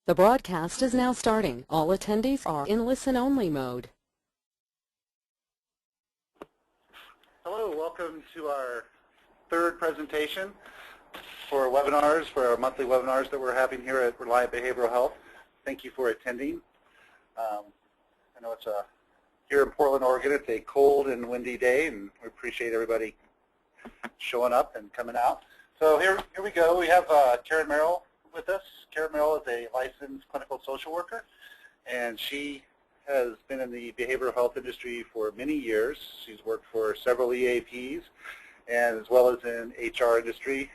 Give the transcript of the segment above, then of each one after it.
The broadcast is now starting. All attendees are in listen-only mode. Hello, welcome to our third presentation for webinars, for our monthly webinars that we're having here at Reliant Behavioral Health. Thank you for attending. I know it's here in Portland, Oregon, it's a cold and windy day, and we appreciate everybody showing up and coming out. So here we go. We have Karen Merrill with us. Karen Merrill is a licensed clinical social worker, and she has been in the behavioral health industry for many years. She's worked for several EAPs and as well as in HR industry.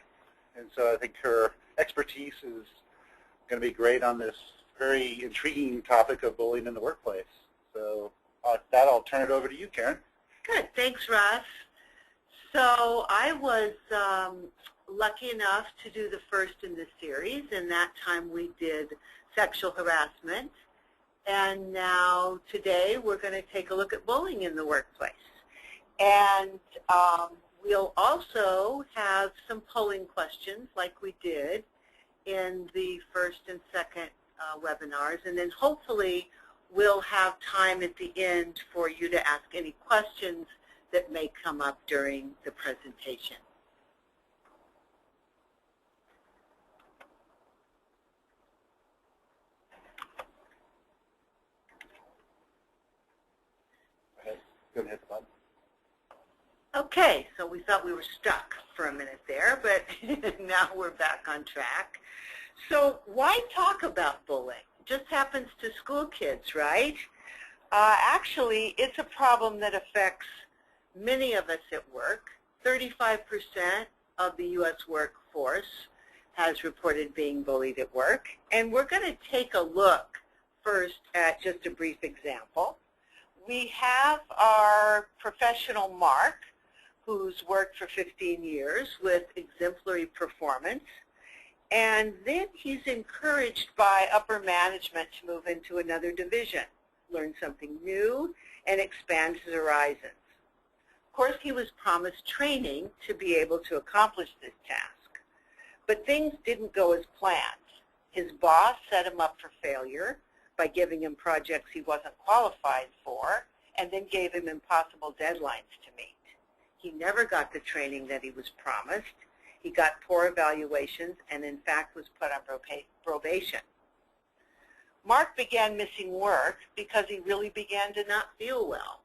And so I think her expertise is going to be great on this very intriguing topic of bullying in the workplace. So with that, I'll turn it over to you, Karen. Good. Thanks, Russ. So I was lucky enough to do the first in this series, and that time we did sexual harassment. And now today we're going to take a look at bullying in the workplace. And we'll also have some polling questions like we did in the first and second webinars. And then hopefully we'll have time at the end for you to ask any questions that may come up during the presentation. Go ahead, hit the button. Okay, so we thought we were stuck for a minute there, but now we're back on track. So why talk about bullying? It just happens to school kids, right? Actually, it's a problem that affects many of us at work. 35% of the U.S. workforce has reported being bullied at work. And we're going to take a look first at just a brief example. We have our professional Mark, who's worked for 15 years with exemplary performance. And then he's encouraged by upper management to move into another division, learn something new, and expand his horizons. Of course, he was promised training to be able to accomplish this task. But things didn't go as planned. His boss set him up for failure by giving him projects he wasn't qualified for, and then gave him impossible deadlines to meet. He never got the training that he was promised. He got poor evaluations and, in fact, was put on probation. Mark began missing work because he really began to not feel well.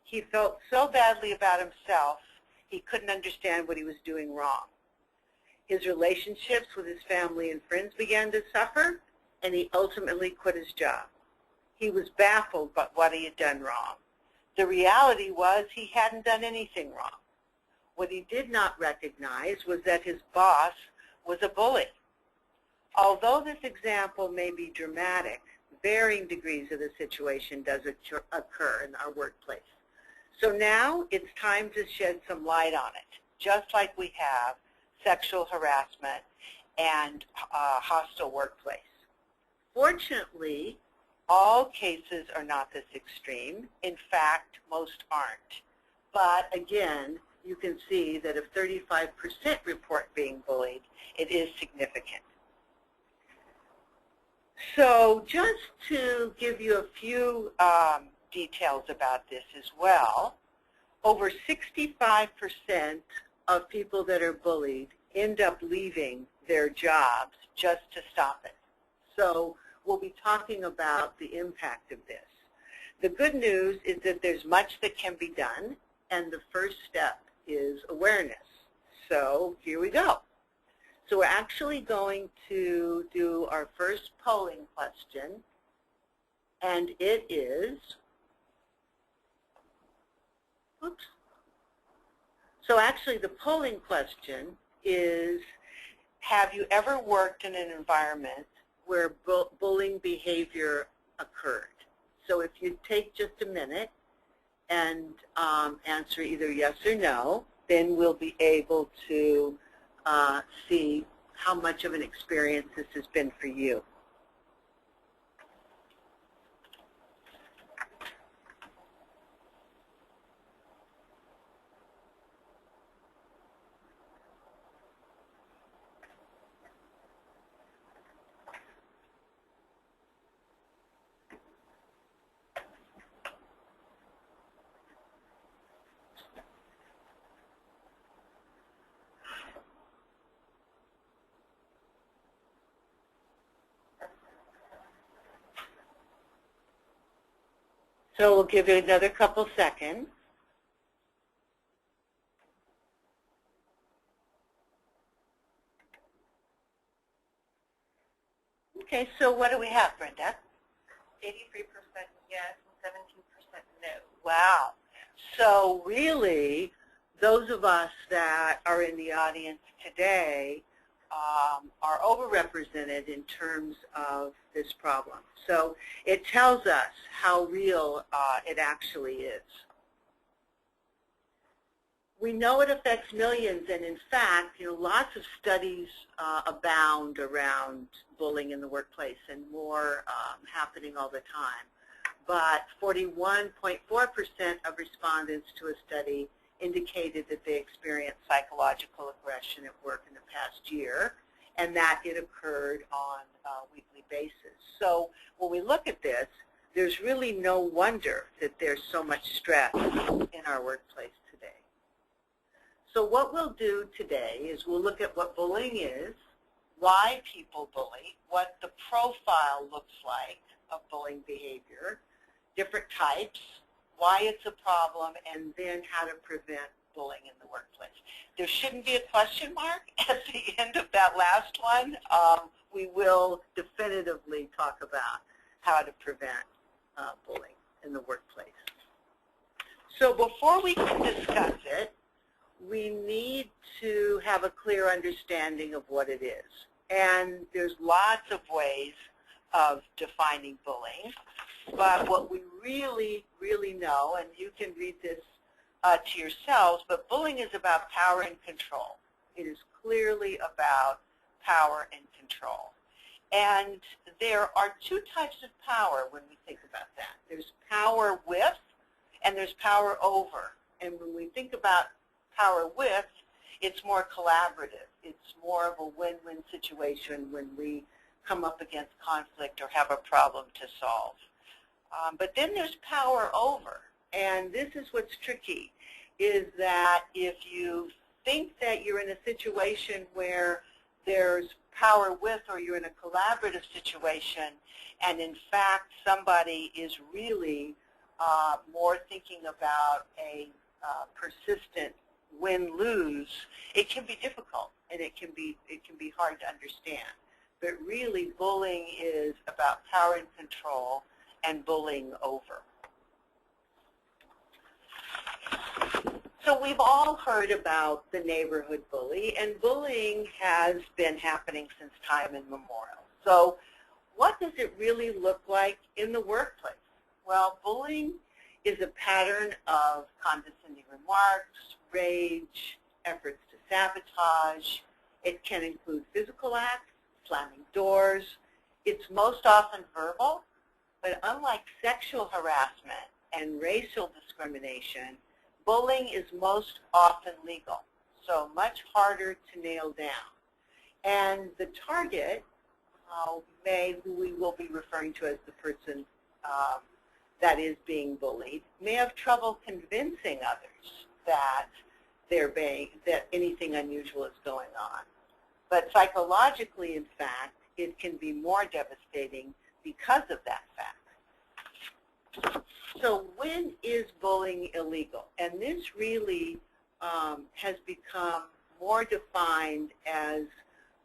He felt so badly about himself, he couldn't understand what he was doing wrong. His relationships with his family and friends began to suffer, and he ultimately quit his job. He was baffled by what he had done wrong. The reality was he hadn't done anything wrong. What he did not recognize was that his boss was a bully. Although this example may be dramatic, varying degrees of the situation does occur in our workplace. So now it's time to shed some light on it, just like we have sexual harassment and hostile workplace. Fortunately, all cases are not this extreme. In fact, most aren't. But again, you can see that if 35% report being bullied, it is significant. So just to give you a few details about this as well, over 65% of people that are bullied end up leaving their jobs just to stop it. So we'll be talking about the impact of this. The good news is that there's much that can be done, and the first step is awareness. So here we go. So we're actually going to do our first polling question, and it is, oops. So actually the polling question is, have you ever worked in an environment where bullying behavior occurred? So if you take just a minute and answer either yes or no, then we'll be able to see how much of an experience this has been for you. So we'll give it another couple seconds. Okay, so what do we have, Brenda? 83% yes and 17% no. Wow. So really, those of us that are in the audience today are overrepresented in terms of this problem. So it tells us how real it actually is. We know it affects millions, and in fact, lots of studies abound around bullying in the workplace, and more happening all the time. But 41.4% of respondents to a study indicated that they experienced psychological aggression at work in the past year, and that it occurred on a weekly basis. So when we look at this, there's really no wonder that there's so much stress in our workplace today. So what we'll do today is we'll look at what bullying is, why people bully, what the profile looks like of bullying behavior, different types, why it's a problem, and then how to prevent bullying in the workplace. There shouldn't be a question mark at the end of that last one. We will definitively talk about how to prevent bullying in the workplace. So before we can discuss it, we need to have a clear understanding of what it is. And there's lots of ways of defining bullying. But what we really, really know, and you can read this to yourselves, but bullying is about power and control. It is clearly about power and control. And there are two types of power when we think about that. There's power with, and there's power over. And when we think about power with, it's more collaborative. It's more of a win-win situation when we come up against conflict or have a problem to solve. But then there's power over, and this is what's tricky, is that if you think that you're in a situation where there's power with, or you're in a collaborative situation, and in fact somebody is really more thinking about a persistent win-lose, it can be difficult, and it can be hard to understand. But really, bullying is about power and control, and bullying over. So we've all heard about the neighborhood bully, and bullying has been happening since time immemorial. So what does it really look like in the workplace? Well, bullying is a pattern of condescending remarks, rage, efforts to sabotage. It can include physical acts, slamming doors. It's most often verbal. But unlike sexual harassment and racial discrimination, bullying is most often legal, so much harder to nail down. And the target, who we will be referring to as the person that is being bullied, may have trouble convincing others that that anything unusual is going on. But psychologically, in fact, it can be more devastating because of that fact. So when is bullying illegal? And this really has become more defined as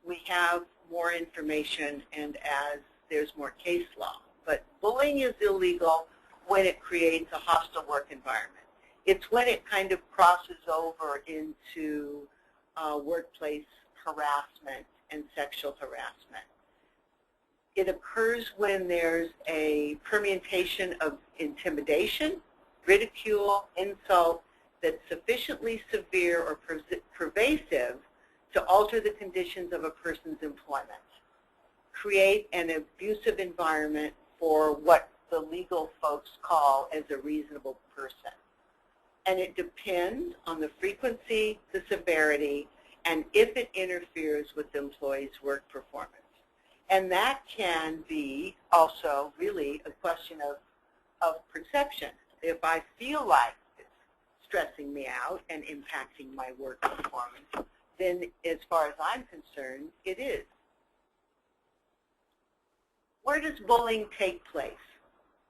we have more information and as there's more case law. But bullying is illegal when it creates a hostile work environment. It's when it kind of crosses over into workplace harassment and sexual harassment. It occurs when there's a permutation of intimidation, ridicule, insult that's sufficiently severe or pervasive to alter the conditions of a person's employment, create an abusive environment for what the legal folks call as a reasonable person. And it depends on the frequency, the severity, and if it interferes with the employee's work performance. And that can be also really a question of perception. If I feel like it's stressing me out and impacting my work performance, then as far as I'm concerned, it is. Where does bullying take place?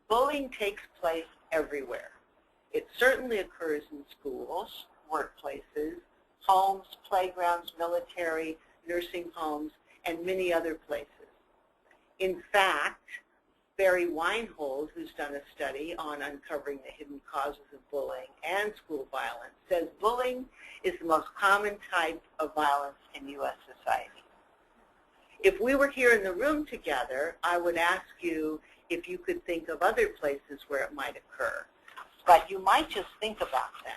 Bullying takes place everywhere. It certainly occurs in schools, workplaces, homes, playgrounds, military, nursing homes, and many other places. In fact, Barry Weinhold, who's done a study on uncovering the hidden causes of bullying and school violence, says bullying is the most common type of violence in U.S. society. If we were here in the room together, I would ask you if you could think of other places where it might occur. But you might just think about that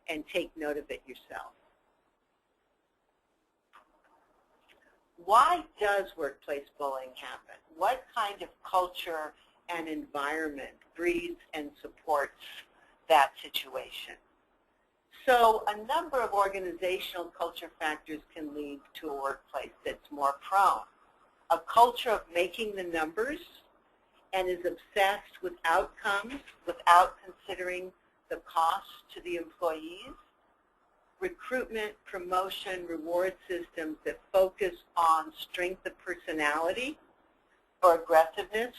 and take note of it yourself. Why does workplace bullying happen? What kind of culture and environment breeds and supports that situation? So a number of organizational culture factors can lead to a workplace that's more prone. A culture of making the numbers and is obsessed with outcomes without considering the cost to the employees. Recruitment, promotion, reward systems that focus on strength of personality or aggressiveness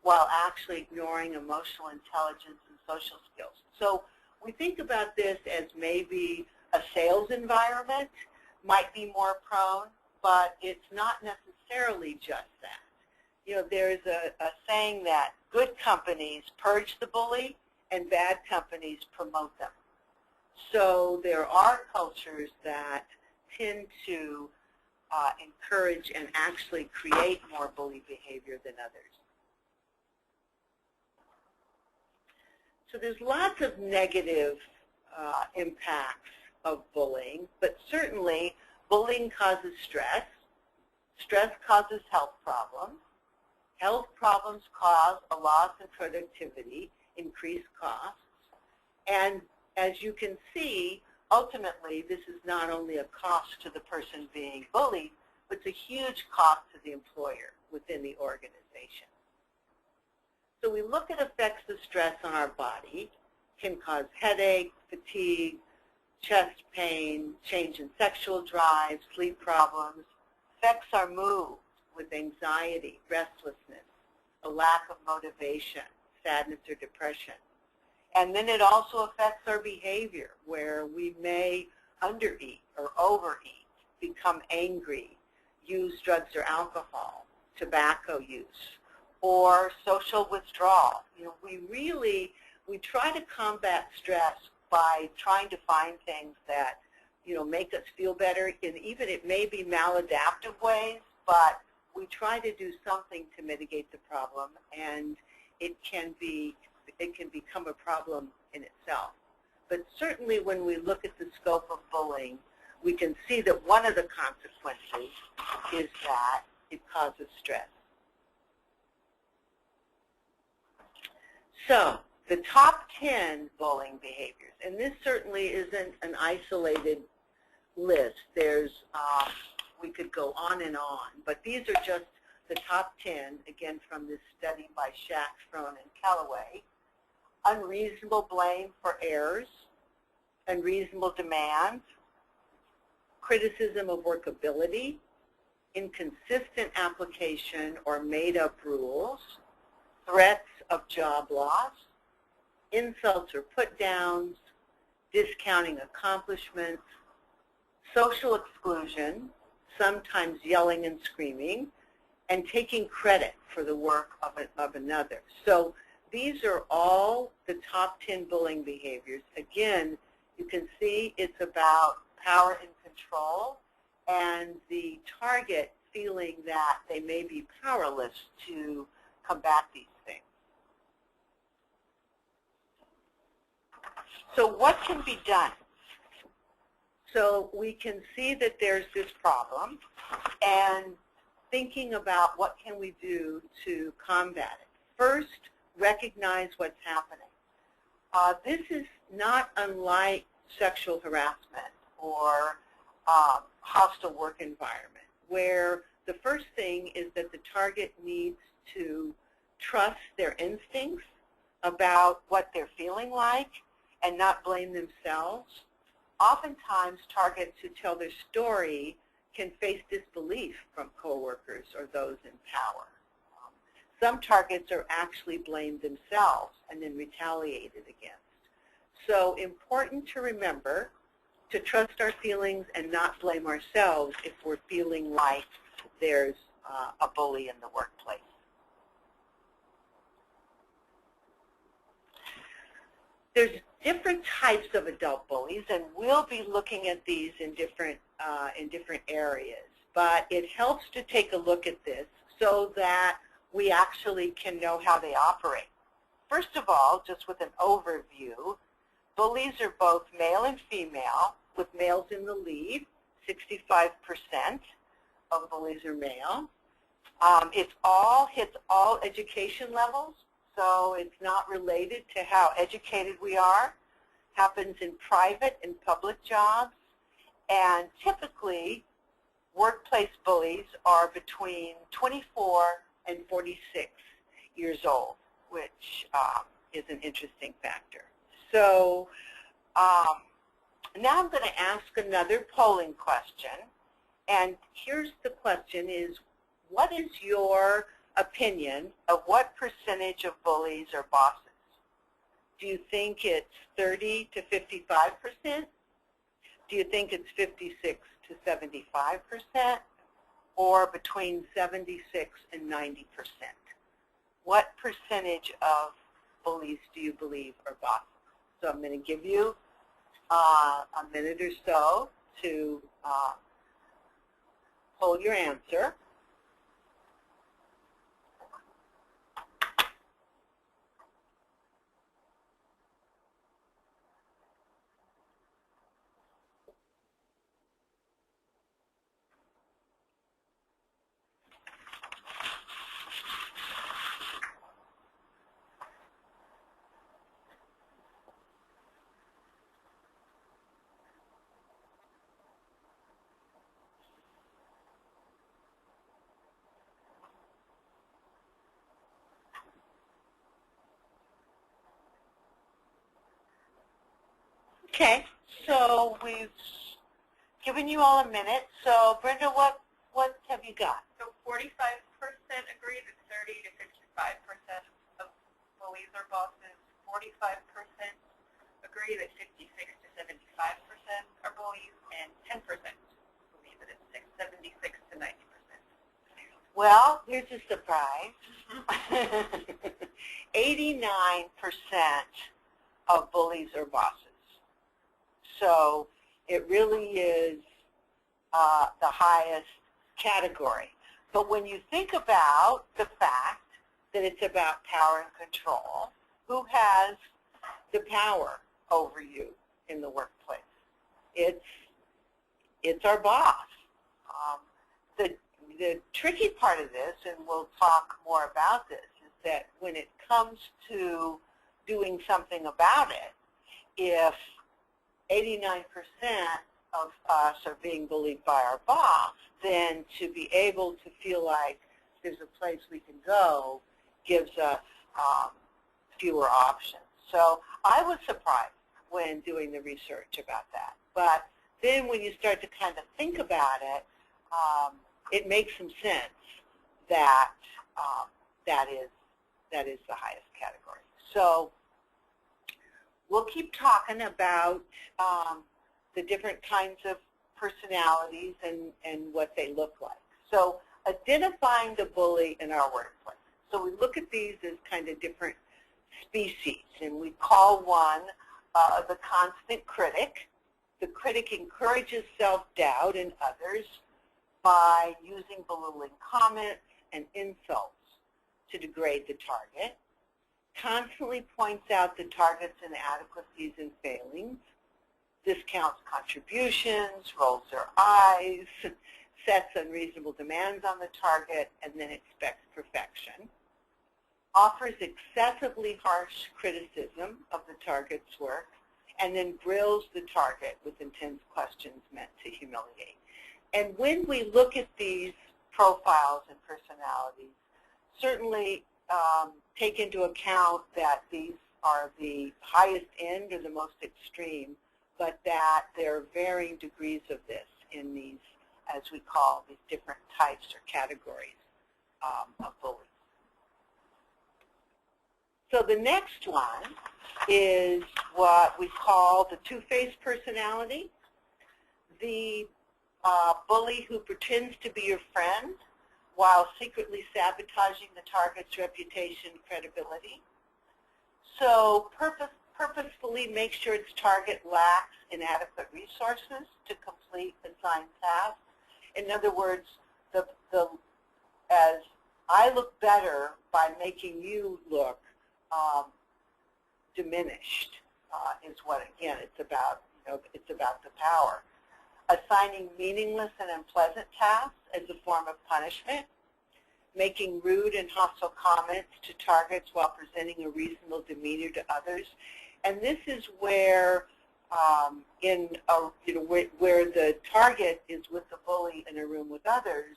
while actually ignoring emotional intelligence and social skills. So we think about this as maybe a sales environment might be more prone, but it's not necessarily just that. You know, there's a saying that good companies purge the bully and bad companies promote them. So there are cultures that tend to encourage and actually create more bully behavior than others. So there's lots of negative impacts of bullying, but certainly bullying causes stress. Stress causes health problems. Health problems cause a loss in productivity, increased costs, and as you can see, ultimately this is not only a cost to the person being bullied, but it's a huge cost to the employer within the organization. So we look at effects of stress on our body, can cause headache, fatigue, chest pain, change in sexual drive, sleep problems, affects our mood with anxiety, restlessness, a lack of motivation, sadness or depression. And then it also affects our behavior where we may undereat or overeat, become angry, use drugs or alcohol, tobacco use, or social withdrawal. You know, we try to combat stress by trying to find things that, you know, make us feel better, and even it may be maladaptive ways, but we try to do something to mitigate the problem, and it can become a problem in itself. But certainly when we look at the scope of bullying, we can see that one of the consequences is that it causes stress. So the top 10 bullying behaviors, and this certainly isn't an isolated list. There's, we could go on and on, but these are just the top 10, again, from this study by Shack, Frone, and Calloway. Unreasonable blame for errors, unreasonable demands, criticism of workability, inconsistent application or made-up rules, threats of job loss, insults or put-downs, discounting accomplishments, social exclusion, sometimes yelling and screaming, and taking credit for the work of another. So these are all the top 10 bullying behaviors. Again, you can see it's about power and control and the target feeling that they may be powerless to combat these things. So what can be done? So we can see that there's this problem, and thinking about what can we do to combat it. First, recognize what's happening. This is not unlike sexual harassment or hostile work environment, where the first thing is that the target needs to trust their instincts about what they're feeling like and not blame themselves. Oftentimes, targets who tell their story can face disbelief from coworkers or those in power. Some targets are actually blamed themselves and then retaliated against. So important to remember to trust our feelings and not blame ourselves if we're feeling like there's a bully in the workplace. There's different types of adult bullies, and we'll be looking at these in different areas. But it helps to take a look at this so that we actually can know how they operate. First of all, just with an overview, bullies are both male and female, with males in the lead. 65% of bullies are male. It hits all education levels, so it's not related to how educated we are. Happens in private and public jobs, and typically workplace bullies are between 24 and 46 years old, which is an interesting factor. So now I'm going to ask another polling question, and here's the question is, what is your opinion of what percentage of bullies are bosses? Do you think it's 30 to 55%? Do you think it's 56 to 75%? Or between 76 and 90%? What percentage of bullies do you believe are bosses? So I'm going to give you a minute or so to poll your answer. Okay, so we've given you all a minute. So Brenda, what have you got? So 45% agree that 30 to 55% of bullies are bosses. 45% agree that 56 to 75% are bullies, and 10% believe that it's 76 to 90%. Well, here's a surprise. 89% of bullies are bosses. So it really is the highest category. But when you think about the fact that it's about power and control, who has the power over you in the workplace? It's our boss. The tricky part of this, and we'll talk more about this, is that when it comes to doing something about it, if 89% of us are being bullied by our boss, then to be able to feel like there's a place we can go gives us fewer options. So I was surprised when doing the research about that. But then when you start to kind of think about it, it makes some sense that that is the highest category. So we'll keep talking about the different kinds of personalities and what they look like. So identifying the bully in our workplace. So we look at these as kind of different species, and we call one the constant critic. The critic encourages self-doubt in others by using belittling comments and insults to degrade the target, constantly points out the target's inadequacies and failings, discounts contributions, rolls their eyes, sets unreasonable demands on the target, and then expects perfection, offers excessively harsh criticism of the target's work, and then grills the target with intense questions meant to humiliate. And when we look at these profiles and personalities, certainly take into account that these are the highest end or the most extreme, but that there are varying degrees of this in these, as we call these different types or categories of bullies. So the next one is what we call the two-faced personality. The bully who pretends to be your friend while secretly sabotaging the target's reputation and credibility. So purposefully make sure its target lacks inadequate resources to complete assigned tasks. In other words, as I look better by making you look diminished is what, again, it's about. It's about the power. Assigning meaningless and unpleasant tasks as a form of punishment. Making rude and hostile comments to targets while presenting a reasonable demeanor to others. And this is where, where the target is with the bully in a room with others,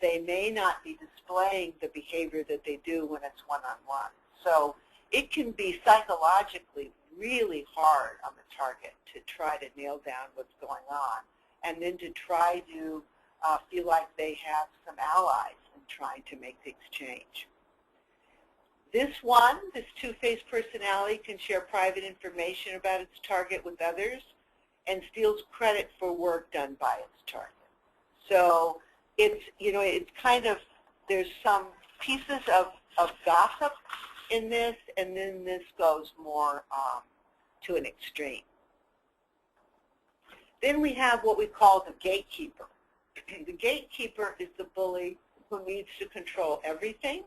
they may not be displaying the behavior that they do when it's one-on-one. So it can be psychologically really hard on the target to try to nail down what's going on, and then to try to feel like they have some allies in trying to make things change. This two-faced personality can share private information about its target with others and steals credit for work done by its target. So it's, it's kind of, there's some pieces of gossip in this, and then this goes more to an extreme. Then we have what we call the gatekeeper. The gatekeeper is the bully who needs to control everything,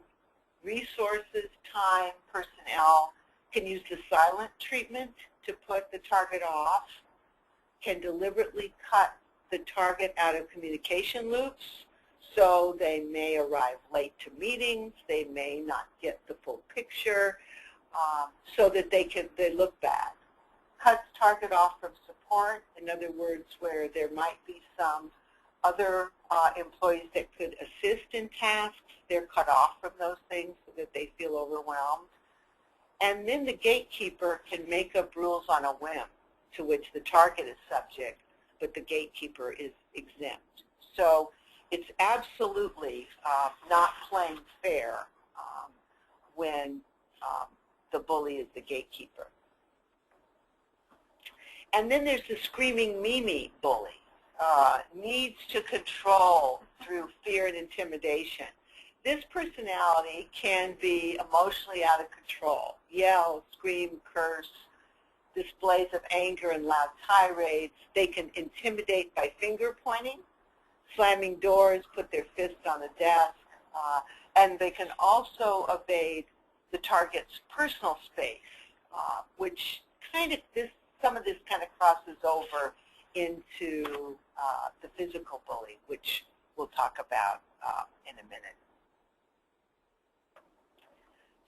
resources, time, personnel, can use the silent treatment to put the target off, can deliberately cut the target out of communication loops, so they may arrive late to meetings, they may not get the full picture, so that they look bad. Cuts target off from support, in other words, where there might be some other employees that could assist in tasks, they're cut off from those things so that they feel overwhelmed. And then the gatekeeper can make up rules on a whim to which the target is subject, but the gatekeeper is exempt. So it's absolutely not playing fair when the bully is the gatekeeper. And then there's the screaming Mimi bully. Needs to control through fear and intimidation. This personality can be emotionally out of control. Yell, scream, curse, displays of anger and loud tirades. They can intimidate by finger pointing, slamming doors, put their fist on the desk, and they can also evade the target's personal space, which kind of some of this kind of crosses over into the physical bully, which we'll talk about in a minute.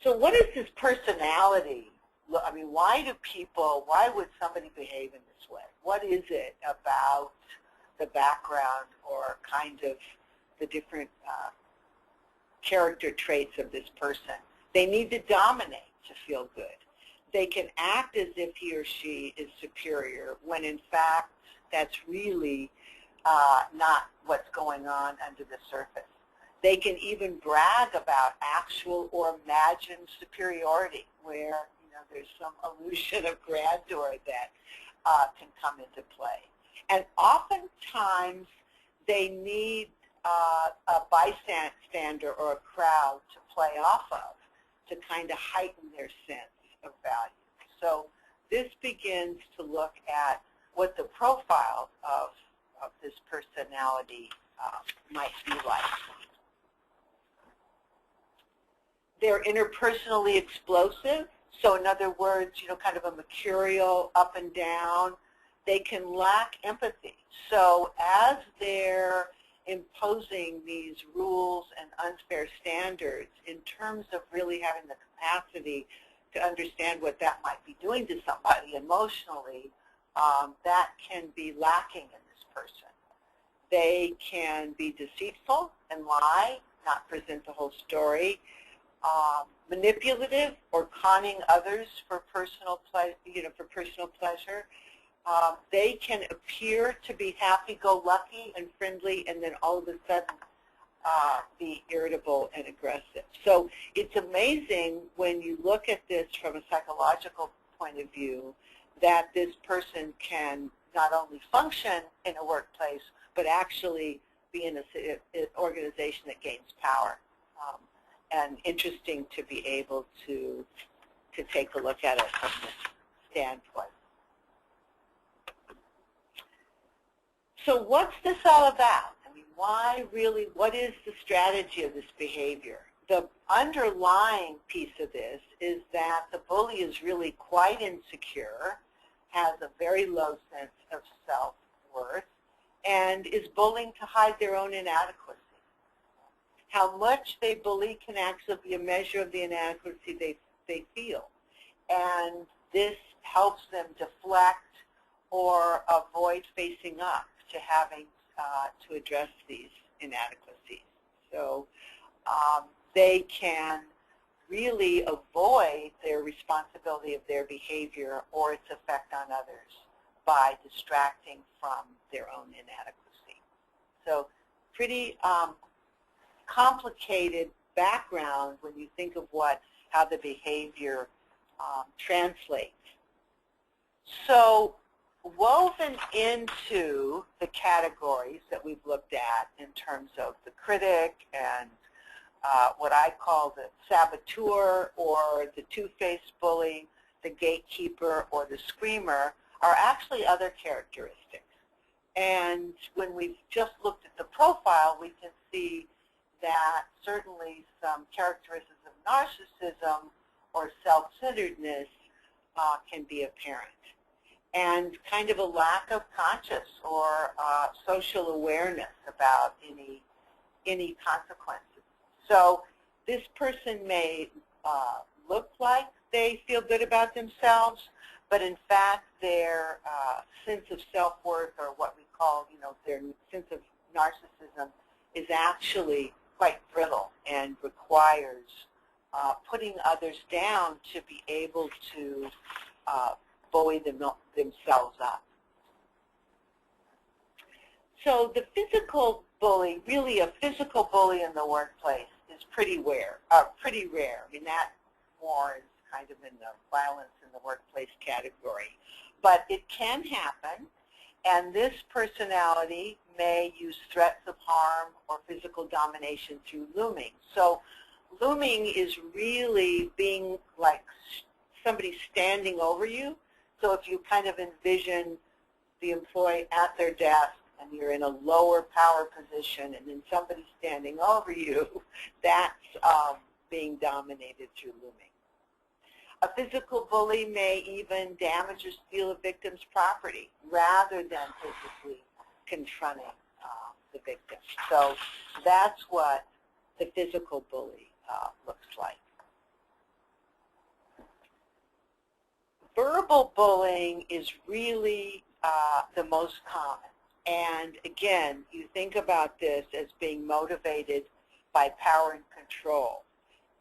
So what is this personality? I mean, why would somebody behave in this way? What is it about the background or kind of the different character traits of this person? They need to dominate to feel good. They can act as if he or she is superior when in fact that's really not what's going on under the surface. They can even brag about actual or imagined superiority where there's some illusion of grandeur that can come into play. And oftentimes they need a bystander or a crowd to play off of to kind of heighten their sense of value. So this begins to look at what the profile of this personality might be like. They're interpersonally explosive. So in other words, kind of a mercurial up and down. They can lack empathy. So as they're imposing these rules and unfair standards in terms of really having the capacity to understand what that might be doing to somebody emotionally, that can be lacking in this person. They can be deceitful and lie, not present the whole story. Manipulative or conning others for personal pleasure. They can appear to be happy-go-lucky and friendly, and then all of a sudden be irritable and aggressive. So it's amazing when you look at this from a psychological point of view that this person can not only function in a workplace, but actually be in an organization that gains power. And interesting to be able to take a look at it from this standpoint. So what's this all about? I mean, why really, what is the strategy of this behavior? The underlying piece of this is that the bully is really quite insecure, has a very low sense of self-worth, and is bullying to hide their own inadequacy. How much they bully can actually be a measure of the inadequacy they feel. And this helps them deflect or avoid facing up to having to address these inadequacies. So they can really avoid their responsibility of their behavior or its effect on others by distracting from their own inadequacy. So pretty complicated background when you think of how the behavior translates. So woven into the categories that we've looked at in terms of the critic and what I call the saboteur or the two-faced bully, the gatekeeper or the screamer, are actually other characteristics. And when we've just looked at the profile, we can see that certainly some characteristics of narcissism or self-centeredness can be apparent. And kind of a lack of conscious or social awareness about any consequences. So this person may look like they feel good about themselves, but in fact their sense of self-worth, or what we call, their sense of narcissism, is actually quite brittle and requires putting others down to be able to bully themselves up. So the physical bully, really a physical bully in the workplace, is pretty rare. I mean, that more is kind of in the violence in the workplace category. But it can happen, and this personality may use threats of harm or physical domination through looming. So looming is really being like somebody standing over you. So if you kind of envision the employee at their desk and you're in a lower power position and then somebody standing over you, that's being dominated through looming. A physical bully may even damage or steal a victim's property rather than physically confronting the victim. So that's what the physical bully looks like. Verbal bullying is really the most common. And again, you think about this as being motivated by power and control,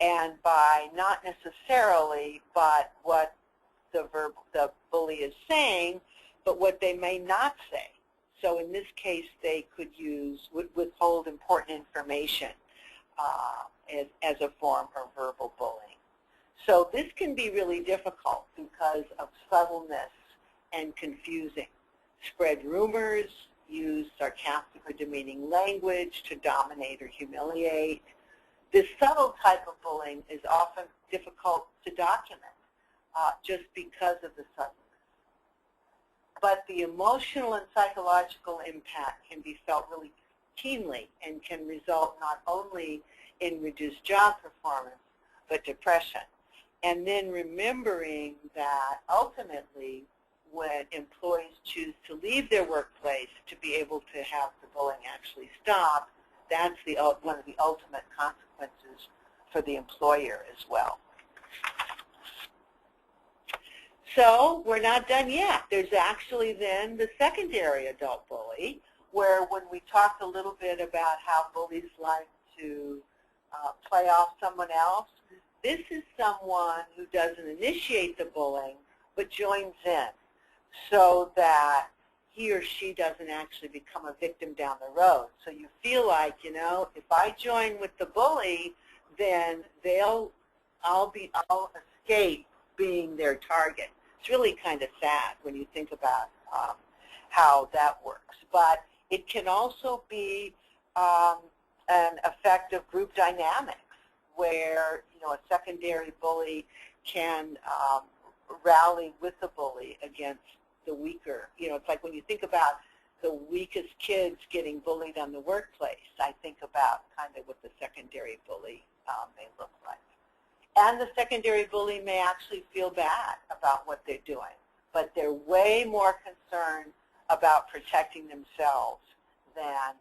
and by not necessarily but what the bully is saying, but what they may not say. So in this case, they could withhold important information as a form of verbal bullying. So this can be really difficult because of subtleness and confusing. Spread rumors, use sarcastic or demeaning language to dominate or humiliate. This subtle type of bullying is often difficult to document just because of the subtleness. But the emotional and psychological impact can be felt really keenly and can result not only in reduced job performance, but depression. And then remembering that ultimately when employees choose to leave their workplace to be able to have the bullying actually stop, that's one of the ultimate consequences for the employer as well. So we're not done yet. There's actually then the secondary adult bully, where when we talked a little bit about how bullies like to play off someone else, this is someone who doesn't initiate the bullying but joins in, so that he or she doesn't actually become a victim down the road. So you feel like, you know, if I join with the bully, then I'll escape being their target. It's really kind of sad when you think about how that works. But it can also be an effect of group dynamics, where, you know, a secondary bully can rally with the bully against the weaker. You know, it's like when you think about the weakest kids getting bullied on the workplace, I think about kind of what the secondary bully may look like. And the secondary bully may actually feel bad about what they're doing, but they're way more concerned about protecting themselves than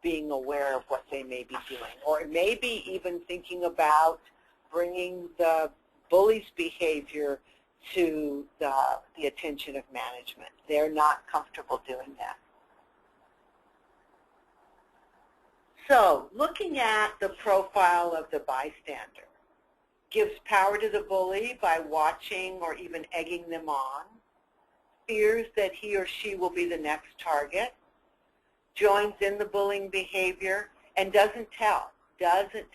being aware of what they may be doing, or maybe even thinking about bringing the bully's behavior to the attention of management. They're not comfortable doing that. So looking at the profile of the bystander gives power to the bully by watching or even egging them on, fears that he or she will be the next target, joins in the bullying behavior, and doesn't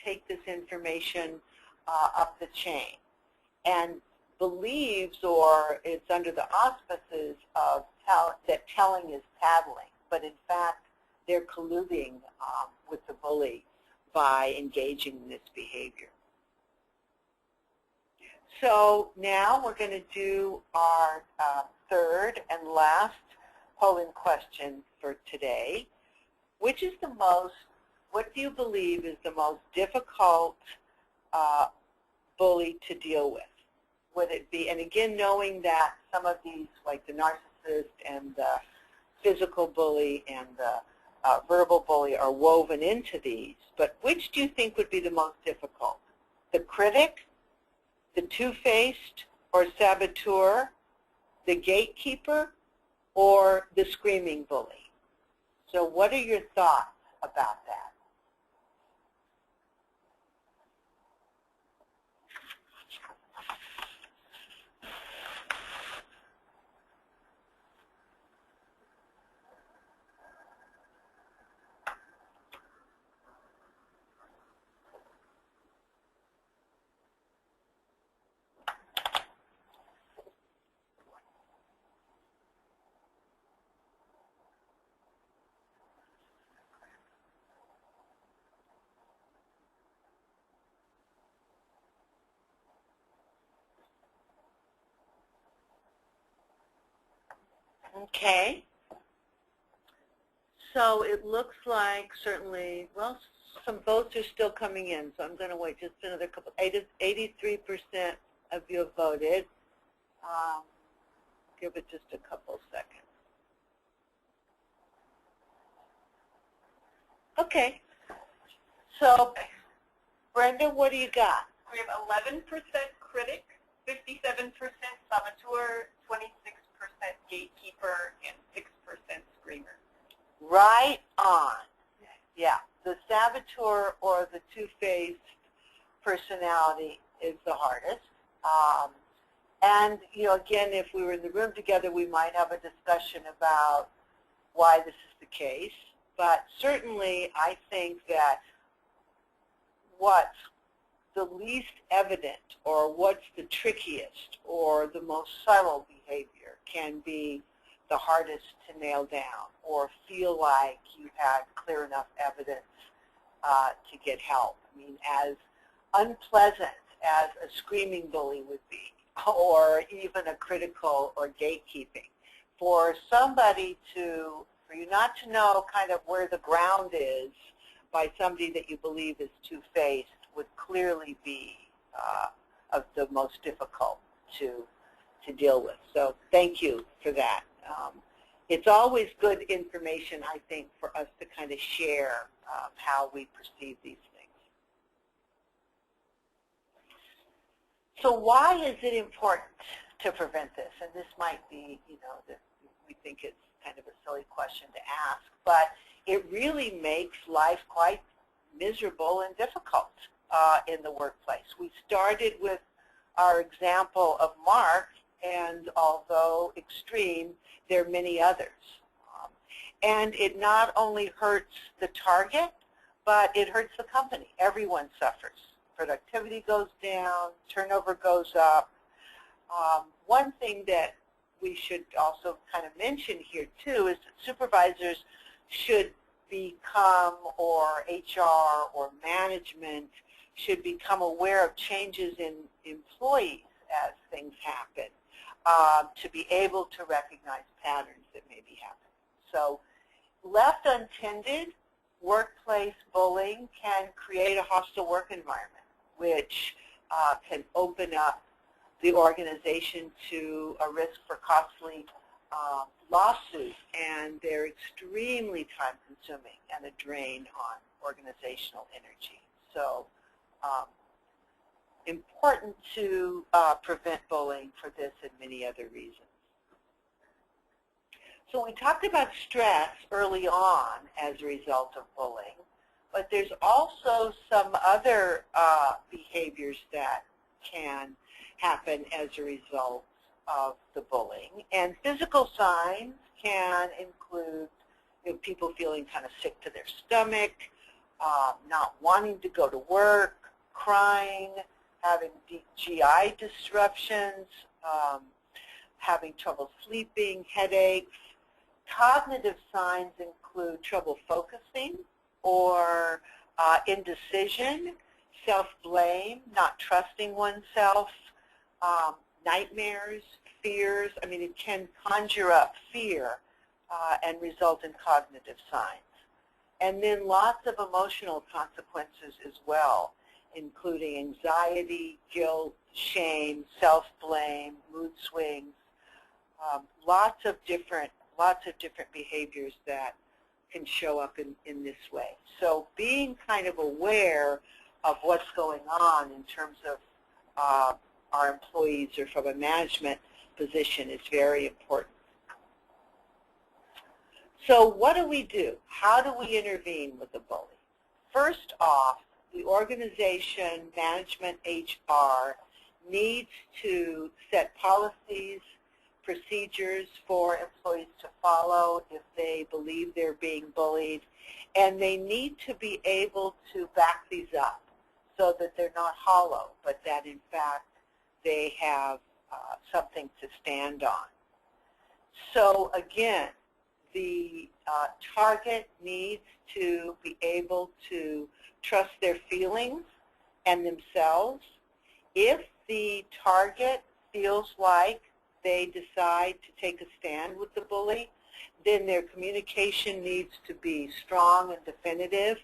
take this information up the chain, and believes, or it's under the auspices of that telling is paddling, but in fact they're colluding with the bully by engaging in this behavior. So now we're going to do our third and last polling question for today. What do you believe is the most difficult bully to deal with? Would it be, and again, knowing that some of these, like the narcissist and the physical bully and the verbal bully, are woven into these, but which do you think would be the most difficult? The critic, the two-faced or saboteur, the gatekeeper, or the screaming bully? So what are your thoughts about that? Okay. So it looks like certainly, well, some votes are still coming in, so I'm going to wait just another couple. 83% of you have voted. Give it just a couple seconds. Okay. So, Brenda, what do you got? We have 11% critic, 57% saboteur, 26% gatekeeper, and 6% screamer. Right on. Yeah, the saboteur or the two-faced personality is the hardest. And, you know, again, if we were in the room together, we might have a discussion about why this is the case. But certainly, I think that what's the least evident, or what's the trickiest, or the most subtle behavior can be the hardest to nail down, or feel like you had clear enough evidence to get help. I mean, as unpleasant as a screaming bully would be, or even a critical or gatekeeping, for you not to know kind of where the ground is by somebody that you believe is two-faced would clearly be of the most difficult to deal with. So thank you for that. It's always good information, I think, for us to kind of share how we perceive these things. So why is it important to prevent this? And this might be, you know, that we think it's kind of a silly question to ask, but it really makes life quite miserable and difficult in the workplace. We started with our example of Mark, and although extreme, there are many others. And it not only hurts the target, but it hurts the company. Everyone suffers. Productivity goes down, turnover goes up. One thing that we should also kind of mention here too is that supervisors should become, or HR or management should become aware of changes in employees as things happen, to be able to recognize patterns that may be happening. So left untended, workplace bullying can create a hostile work environment, which can open up the organization to a risk for costly lawsuits, and they're extremely time-consuming and a drain on organizational energy. So important to prevent bullying for this and many other reasons. So we talked about stress early on as a result of bullying, but there's also some other behaviors that can happen as a result of the bullying. And physical signs can include people feeling kind of sick to their stomach, not wanting to go to work, crying, having GI disruptions, having trouble sleeping, headaches. Cognitive signs include trouble focusing or indecision, self-blame, not trusting oneself, nightmares, fears. I mean, it can conjure up fear and result in cognitive signs. And then lots of emotional consequences as well, including anxiety, guilt, shame, self-blame, mood swings, lots of different behaviors that can show up in this way. So being kind of aware of what's going on in terms of our employees or from a management position is very important. So what do we do? How do we intervene with the bully? First off, the organization, management, HR, needs to set policies, procedures for employees to follow if they believe they're being bullied, and they need to be able to back these up so that they're not hollow, but that in fact they have something to stand on. So again, the target needs to be able to trust their feelings and themselves. If the target feels like they decide to take a stand with the bully, then their communication needs to be strong and definitive.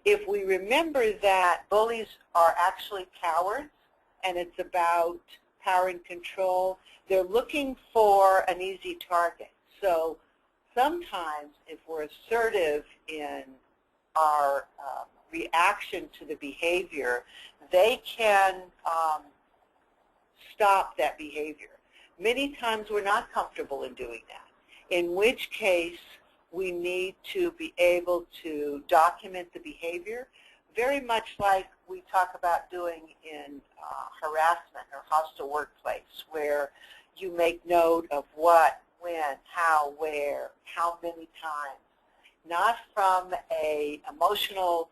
If we remember that bullies are actually cowards and it's about power and control, they're looking for an easy target. So sometimes if we're assertive in our reaction to the behavior, they can stop that behavior. Many times we're not comfortable in doing that, in which case we need to be able to document the behavior, very much like we talk about doing in harassment or hostile workplace, where you make note of what, when, how, where, how many times, not from an emotional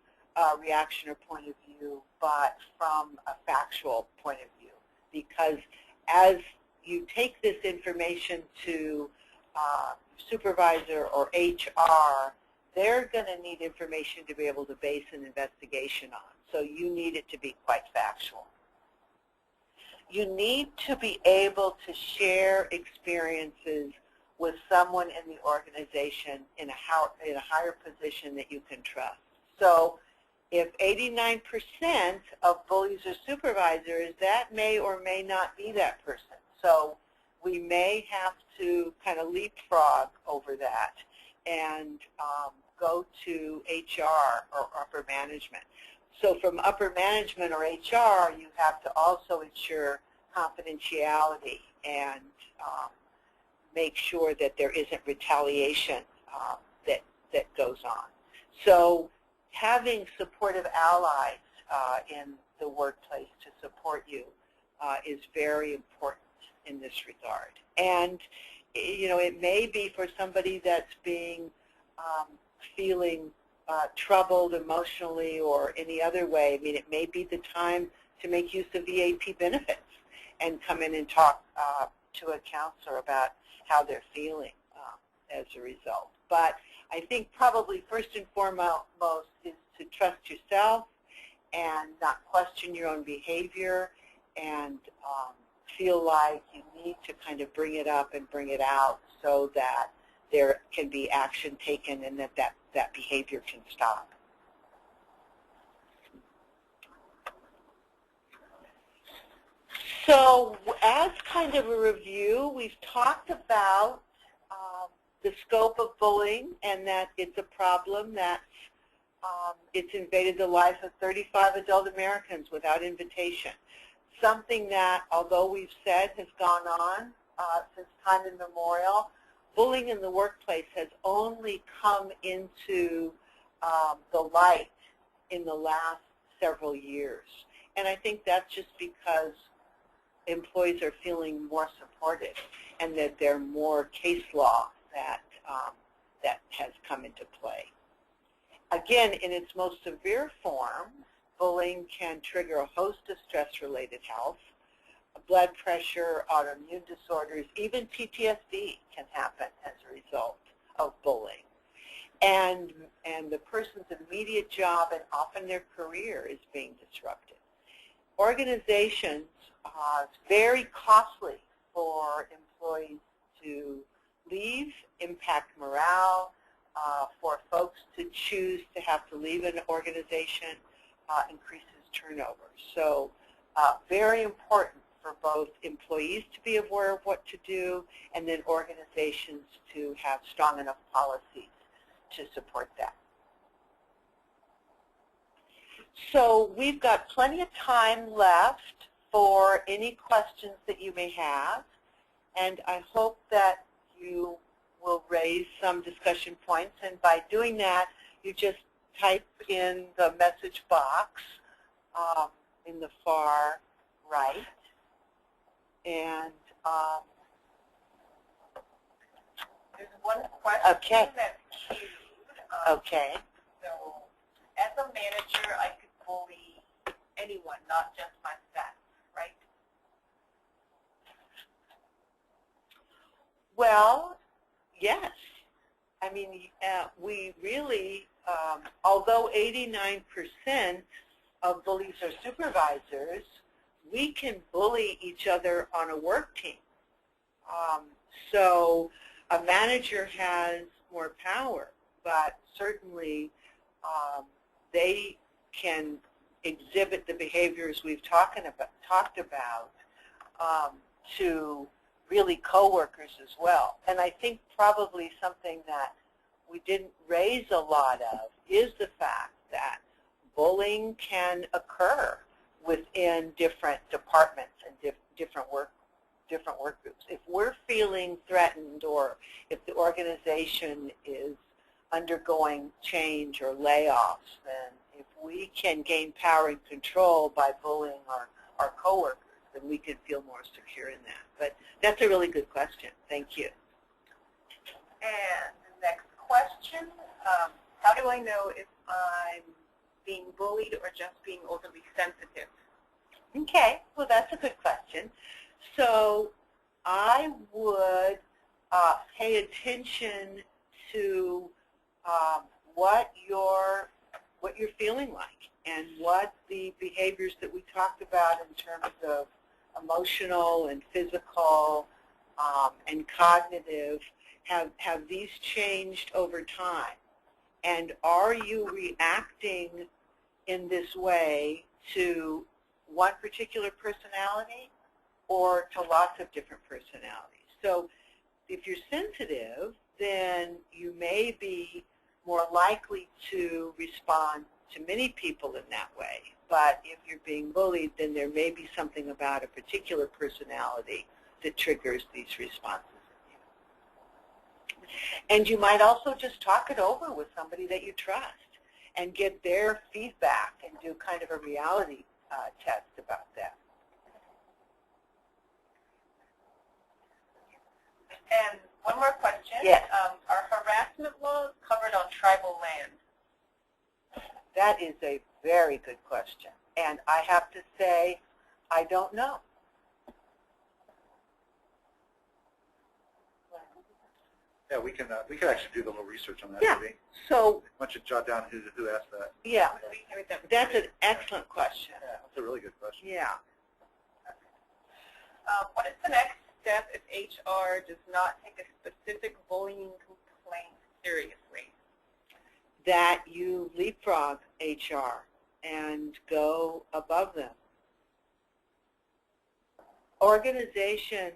reaction or point of view, but from a factual point of view. Because as you take this information to supervisor or HR, they're going to need information to be able to base an investigation on. So you need it to be quite factual. You need to be able to share experiences with someone in the organization in a higher position that you can trust. So if 89% of bullies are supervisors, that may or may not be that person. So we may have to kind of leapfrog over that and go to HR or upper management. So from upper management or HR, you have to also ensure confidentiality and make sure that there isn't retaliation that goes on. So having supportive allies in the workplace to support you is very important in this regard. And, you know, it may be for somebody that's being feeling troubled emotionally or any other way. I mean, it may be the time to make use of EAP benefits and come in and talk to a counselor about how they're feeling as a result. But I think probably first and foremost is to trust yourself and not question your own behavior and feel like you need to kind of bring it up and bring it out so that there can be action taken and that behavior can stop. So as kind of a review, we've talked about the scope of bullying and that it's a problem that it's invaded the lives of 35 adult Americans without invitation. Something that, although we've said has gone on since time immemorial, bullying in the workplace has only come into the light in the last several years. And I think that's just because employees are feeling more supported and that there are more case law that has come into play. Again, in its most severe form, bullying can trigger a host of stress-related health, blood pressure, autoimmune disorders, even PTSD can happen as a result of bullying. And the person's immediate job and often their career is being disrupted. Organizations, it's very costly for employees to leave, impact morale, for folks to choose to have to leave an organization, increases turnover. So very important for both employees to be aware of what to do and then organizations to have strong enough policies to support that. So we've got plenty of time left for any questions that you may have, and I hope that you will raise some discussion points, and by doing that, you just type in the message box in the far right, and there's one question okay. that's queued. Okay. So, as a manager, I could bully anyone, not just my staff, right? Well, yes. I mean, we really, although 89% of bullies are supervisors, we can bully each other on a work team. So a manager has more power, but certainly they can exhibit the behaviors we've talked about to really coworkers as well. And I think probably something that we didn't raise a lot of is the fact that bullying can occur within different departments and different work groups. If we're feeling threatened or if the organization is undergoing change or layoffs, then if we can gain power and control by bullying our coworkers, then we can feel more secure in that. But that's a really good question. Thank you. And the next question, how do I know if I'm being bullied or just being overly sensitive? Okay, well that's a good question. So I would pay attention to what you're feeling like and what the behaviors that we talked about in terms of emotional and physical and cognitive, have these changed over time? And are you reacting in this way to one particular personality or to lots of different personalities? So if you're sensitive, then you may be more likely to respond to many people in that way. But if you're being bullied, then there may be something about a particular personality that triggers these responses in you. And you might also just talk it over with somebody that you trust and get their feedback and do kind of a reality test about that. And one more question. Yes. Are harassment laws covered on tribal land? That is a very good question. And I have to say, I don't know. Yeah, we can actually do a little research on that. Yeah. Maybe. So, Why don't you jot down who asked that? yeah, that's an excellent question. Yeah, that's a really good question. Yeah. What is the next step if HR does not take a specific bullying complaint seriously? That you leapfrog HR and go above them. Organizations,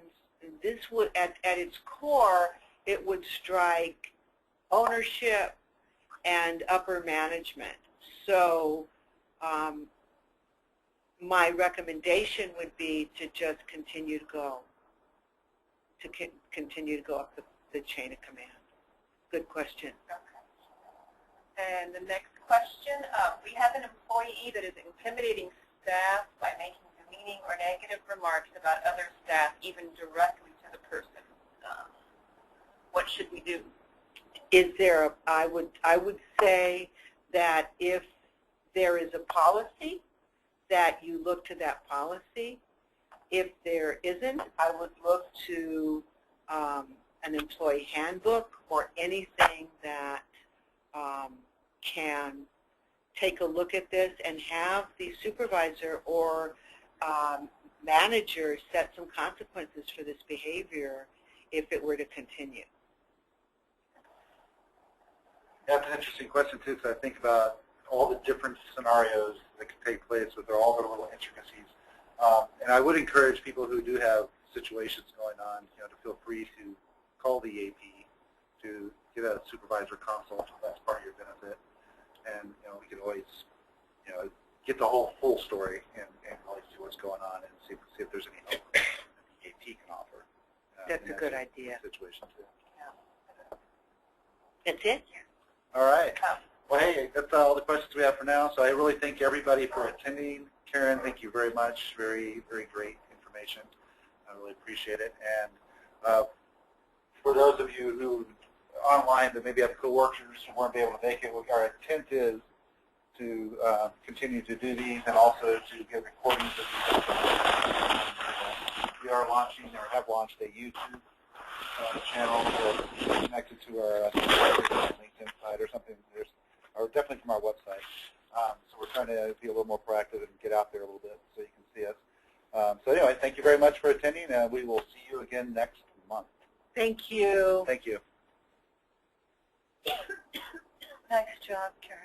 this would, at its core, it would strike ownership and upper management. So my recommendation would be to just continue to go, up the chain of command. Good question. Okay. And the next question, we have an employee that is intimidating staff by making demeaning or negative remarks about other staff, even directly to the person. What should we do? Is there a, I would say that if there is a policy, that you look to that policy. If there isn't, I would look to an employee handbook or anything that can take a look at this and have the supervisor or manager set some consequences for this behavior if it were to continue. That's an interesting question, too, because I think about all the different scenarios that could take place with all their little intricacies. And I would encourage people who do have situations going on, to feel free to call the AP to get a supervisor consult if that's part of your benefit. And, we can always, get the whole full story and really see what's going on and see if there's any help that the AP can offer. That's a good idea. Situation, too. Yeah. That's it? All right. Well, hey, that's all the questions we have for now. So I really thank everybody for attending. Karen, thank you very much. Very, very great information. I really appreciate it. And for those of you who are online that maybe have coworkers who weren't able to make it, our intent is to continue to do these and also to get recordings of these. We are launching or have launched a YouTube channel that's connected to our LinkedIn site or something, or definitely from our website. So we're trying to be a little more proactive and get out there a little bit so you can see us. So anyway, thank you very much for attending, and we will see you again next month. Thank you. Thank you. Nice job, Karen.